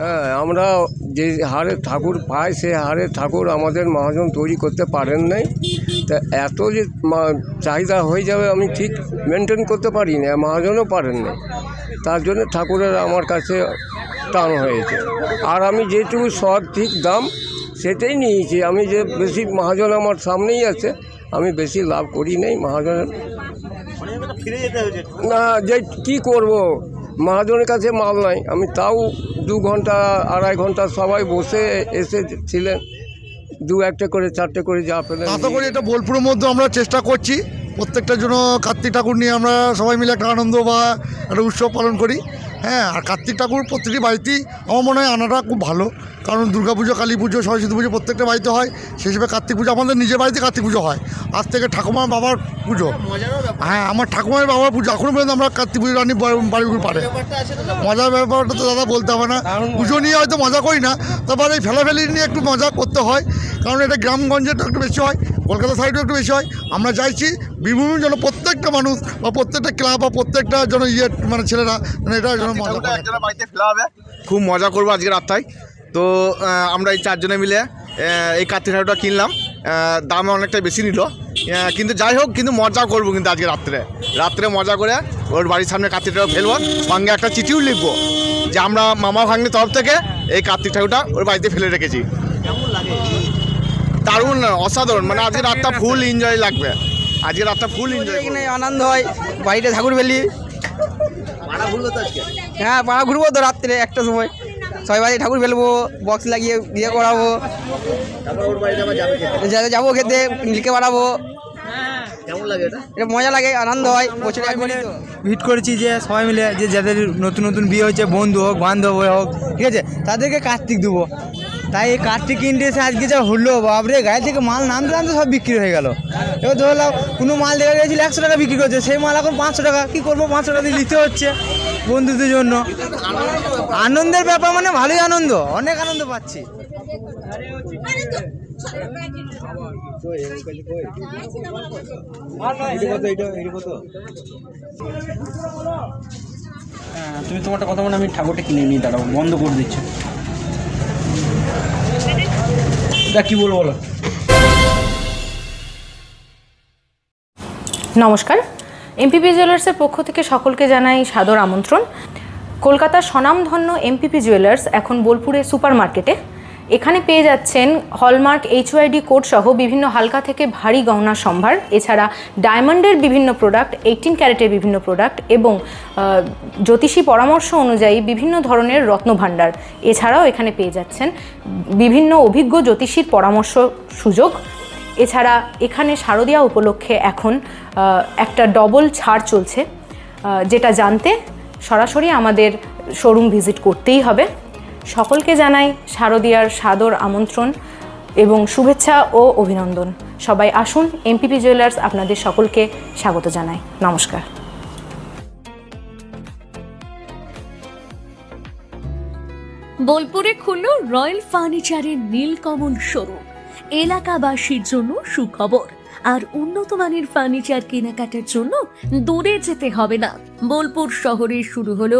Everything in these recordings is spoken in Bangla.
হ্যাঁ, আমরা যে হারে ঠাকুর পাই সে হারে ঠাকুর আমাদের মহাজন তৈরি করতে পারেন নাই। তা এত যে চাহিদা হয়ে যাবে আমি ঠিক মেনটেন করতে পারি না, মহাজনও পারেন না। তার জন্য ঠাকুরের আমার কাছে টান হয়েছে। আর আমি যেটুকু ঠিক দাম সেটাই নিয়েছি। আমি যে বেশি মহাজন আমার সামনেই আছে, আমি বেশি লাভ করি নাই মহাজনের। না, যে কী করবো, মহাজনের কাছে মাল নাই। আমি তাও 2 ঘন্টা 2.5 ঘন্টা সবাই বসে এসেছিলেন, 2-1 করে 4টে করে যা পেলেন। আশা করি এটা বোলপুরের মধ্যে আমরা চেষ্টা করছি প্রত্যেকটার জন্য। কার্তিক ঠাকুর নিয়ে আমরা সবাই মিলে একটা আনন্দ বা একটা উৎসব পালন করি। হ্যাঁ, আর কার্তিক ঠাকুর প্রত্যেকটি বাড়িতেই আমার মনে হয় আনাটা খুব ভালো, কারণ দুর্গা পুজো, কালী পুজো, সরস্বতী পুজো প্রত্যেকটা বাড়িতে হয়। সেই হিসেবে কার্তিক পুজো আমাদের নিজের বাড়িতে কার্তিক পুজো হয়। আজ থেকে ঠাকুমার বাবার পুজো, হ্যাঁ আমার ঠাকুমার বাবার পুজো, এখনও পর্যন্ত আমরা কার্তিক পুজো রানি বাড়িগুলো পারে। মজার ব্যাপারটা তো দাদা বলতে হবে না, পুজো নিয়ে হয়তো মজা করি না, তারপর এই ফেলাফেলি নিয়ে একটু মজা করতে হয়, কারণ এটা গ্রামগঞ্জেটা একটু বেশি হয়, কলকাতা সাইডেও একটু বেশি হয়। আমরা চাইছি বিভিন্ন যেন প্রত্যেকটা মানুষ বা প্রত্যেকটা ক্লাব বা প্রত্যেকটা যেন মানে ছেলেরা এটা যেন মজা করে। বাড়িতে ফেলা হবে, খুব মজা করবো আজকে রাতটায়। তো আমরা এই 4 জনে মিলে এই কার্তিক ঠাকুরটা কিনলাম। দামে অনেকটাই বেশি নিল, কিন্তু যাই হোক, কিন্তু মজা করবো। কিন্তু আজকে রাত্রে মজা করে ওর বাড়ির সামনে কার্তিক ঠাকুর ফেলবো, সঙ্গে একটা চিঠিও লিখবো যে আমরা মামা ভাগ্নের তরফ থেকে এই কার্তিক ঠাকুরটা ওর বাড়িতে ফেলে রেখেছি। কেমন লাগে? দারুণ, অসাধারণ। মানে আজকে রাতটা ফুল এনজয় লাগবে, আজকে রাতটা ফুল এনজয়, আনন্দ হয়। বাড়িতে ঠাকুর ফেলি। হ্যাঁ, পাড়া ঘুরবো তো রাত্রে 1টার সময়, সবাই বাড়ি ঠাকুর ফেলবো, বক্স লাগিয়ে বিয়ে করাবো, যাবো খেতে, লিখে বাড়াবো। কেমন লাগে এটা মজা লাগে, আনন্দ হয়। বছরে একবারই তো ভিট করেছি যে সবাই মিলে, যে যাদের নতুন নতুন বিয়ে হয়েছে, বন্ধু হোক বান্ধব হোক, ঠিক আছে, তাদেরকে কার্তিক দেবো। তাই এই কার্তিক কিনতে এসে আজকে যা হলো, বাপরে, গায়ে থেকে মাল নামতে নামতে সব বিক্রি হয়ে গেল। এবার ধরলাম কোনো মাল দেখা গেছিল 100 টাকা বিক্রি করছে, সেই মাল এখন 500 টাকা। কী করবো, 500 টাকা দিয়ে নিতে হচ্ছে বন্ধুদের জন্য। আনন্দের ব্যাপার, মানে ভালোই আনন্দ, অনেক আনন্দ পাচ্ছি। তুমি তোমারটা কথা বলে, আমি ঠাকুরটা কিনে নিয়ে দাঁড়াবো, বন্ধ করে দিচ্ছ। কি বলবো বলো। নমস্কার, এমপিপি জুয়েলার্সের পক্ষ থেকে সকলকে জানাই সাদর আমন্ত্রণ। কলকাতার স্বনামধন্য এমপিপি জুয়েলার্স এখন বোলপুরে সুপার মার্কেটে। এখানে পেয়ে যাচ্ছেন হলমার্ক HYD কোড সহ বিভিন্ন হালকা থেকে ভারী গহনা সম্ভার, এছাড়া ডায়মন্ডের বিভিন্ন প্রোডাক্ট, 18 ক্যারেটের বিভিন্ন প্রোডাক্ট এবং জ্যোতিষী পরামর্শ অনুযায়ী বিভিন্ন ধরনের রত্নভাণ্ডার। এছাড়াও এখানে পেয়ে যাচ্ছেন বিভিন্ন অভিজ্ঞ জ্যোতিষীর পরামর্শ সুযোগ। এছাড়া এখানে শারদীয়া উপলক্ষে এখন একটা ডবল ছাড় চলছে, যেটা জানতে সরাসরি আমাদের শোরুম ভিজিট করতেই হবে। সকলকে জানাই শারদীয়ার সাদর আমন্ত্রণ এবং শুভেচ্ছা ও অভিনন্দন। সবাই আসুন, এমপিপি জুয়েলার্স আপনাদের সকলকে স্বাগত জানাই। নমস্কার। বোলপুরে খুলল রয়্যাল ফার্নিচারের নীলকমল শোরুম। এলাকাবাসীর জন্য সুখবর, আর উন্নত মানের ফার্নিচার কেনাকাটার জন্য দূরে যেতে হবে না। বোলপুর শহরে শুরু হলো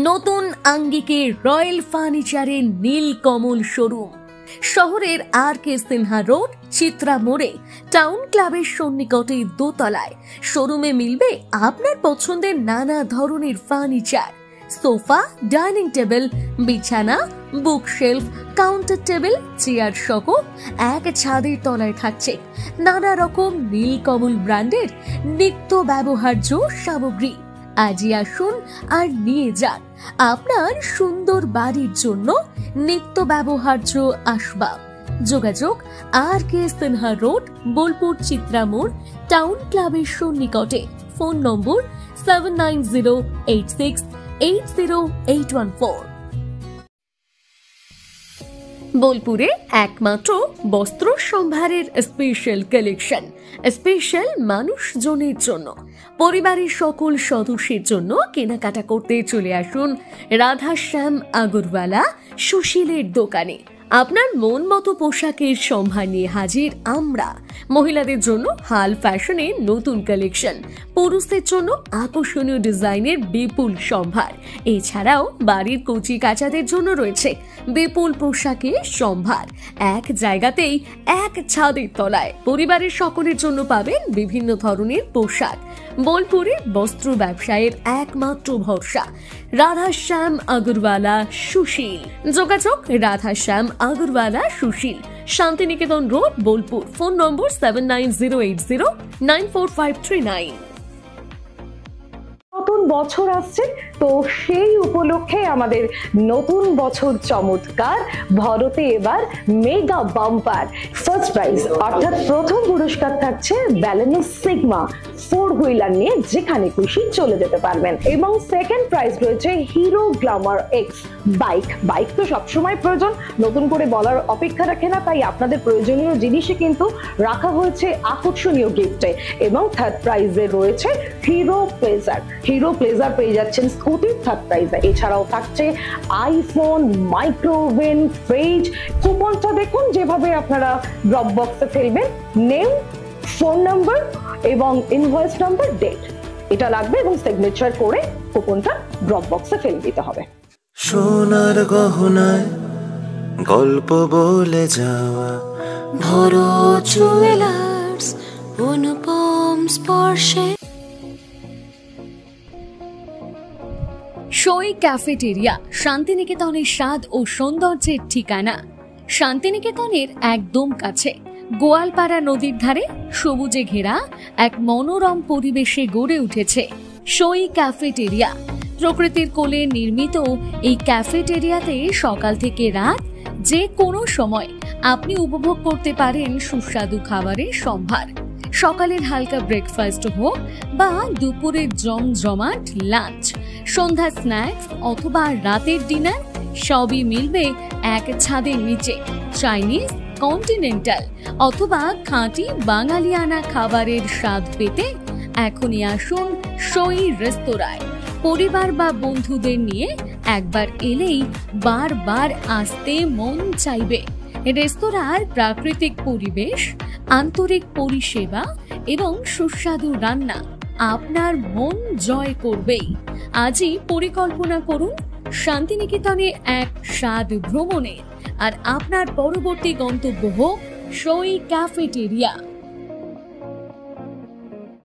নতুন আঙ্গিকে রয়্যাল ফার্নিচারের নীলকমল শোরুম। শহরের RK সিনহা রোড, চিত্রা মোড়ে, টাউন ক্লাবের সন্নিকটে দোতলায়। শোরুমে মিলবে আপনার পছন্দের নানা ধরনের ফার্নিচার, সোফা, ডাইনিং টেবিল, বিছানা, বুকশেলফ, কাউন্টার টেবিল, চেয়ার সহ এক ছাদের তলায় থাকছে নানা রকম নীলকমল ব্র্যান্ডের নিত্য ব্যবহার্য সামগ্রী। আজই আসুন আর নিয়ে যান আপনার সুন্দর বাড়ির জন্য নিত্য ব্যবহার্য আসবাব। যোগাযোগ RK সিনহা রোড, বোলপুর চিত্রা মোড়, টাউন ক্লাবের সন্নিকটে। ফোন নম্বর 7908680814। বোলপুরে একমাত্র বস্ত্র সম্ভারের স্পেশাল কালেকশন, স্পেশাল মানুষজনের জন্য, পরিবারের সকল সদস্যের জন্য কেনাকাটা করতে চলে আসুন রাধাশ্যাম আগরওয়ালা সুশীলের দোকানে। আপনার মন মতো পোশাকের সম্ভার নিয়ে হাজির আমরা। মহিলাদের জন্য হাল ফ্যাশনের নতুন কালেকশন, পুরুষদের জন্য আকর্ষণীয় ডিজাইনের বিপুল সম্ভার, এছাড়াও বাড়ির কচি কাচাদের জন্য রয়েছে বিপুল পোশাকের সম্ভার। এক জায়গাতেই এক ছাদের তলায় পরিবারের সকলের জন্য পাবেন বিভিন্ন ধরনের পোশাক। বোলপুরে বস্ত্র ব্যবসায়ের একমাত্র ভরসা রাধাশ্যাম আগরওয়ালা সুশীল। যোগাযোগ Radhashyam Agarwala Sushil, Santiniketan road, Bolpur. Phone number 7908094539। নতুন বছর আসছে, তো সেই উপলক্ষে আমাদের নতুন বছর চমৎকার ভরতে এবার মেগা বাম্পার ফার্স্ট প্রাইজ, অর্থাৎ প্রথম পুরস্কার থাকছে ব্যালেনো সিগমা 4 হুইলার নিয়ে যেখানে খুশি চলে যেতে পারবেন, এবং সেকেন্ড প্রাইজ রয়েছে হিরো গ্ল্যামার এক্স বাইক তো সবসময় প্রয়োজন, নতুন করে বলার অপেক্ষা রাখে না, তাই আপনাদের প্রয়োজনীয় জিনিসে কিন্তু রাখা হয়েছে আকর্ষণীয় গিফটে। এবং থার্ড প্রাইজে রয়েছে হিরো প্লেজার পেয়ে যাচ্ছেন স্কুটি থার্ড প্রাইজে। এছাড়াও থাকছে আইফোন, মাইক্রোওভেন, ফ্রিজ। কুপনটা দেখুন যেভাবে আপনারা ড্রপ বক্সে ফেলবেন, নেম, ফোন নাম্বার এবং ইনভয়েস নাম্বার, ডেট এটা লাগবে, এবং সিগনেচার করে কুপনটা ড্রপ বক্সে ফেলে দিতে হবে। সোনার গহনায় গল্প বলে যাওয়া ভরো জুয়েলার্স, অনুপম স্পর্শে। সই ক্যাফেটেরিয়া শান্তিনিকেতনের স্বাদ ও সৌন্দর্যের ঠিকানা। শান্তিনিকেতনের একদম কাছে গোয়ালপাড়া নদীর ধারে সবুজে ঘেরা এক মনোরম পরিবেশে গড়ে উঠেছে সই ক্যাফেটেরিয়া। প্রকৃতির কোলে নির্মিত এই ক্যাফেটেরিয়াতে সকাল থেকে রাত যে কোনো সময় আপনি উপভোগ করতে পারেন সুস্বাদু খাবারের সম্ভার। সকালের হালকা ব্রেকফাস্ট হোক বা দুপুরের জমজমাট লাঞ্চ, সন্ধ্যা স্ন্যাক্স অথবা রাতের ডিনার, সবই মিলবে এক ছাদের নিচে। চাইনিজ, কন্টিনেন্টাল অথবা খাঁটি বাঙালিয়ানা খাবারের স্বাদ পেতে এখনই আসুন সই রেস্তোরাঁয়। পরিবার বা বন্ধুদের নিয়ে একবার এলেই বারবার আসতে মন চাইবে। রেস্তোরাঁর প্রাকৃতিক পরিবেশ, আন্তরিক পরিষেবা এবং সুস্বাদু রান্না আপনার মন জয় করবেই। আজই পরিকল্পনা করুন শান্তিনিকেতনে এক স্বাদ ভ্রমণের, আর আপনার পরবর্তী গন্তব্য হোক সই ক্যাফেটেরিয়া।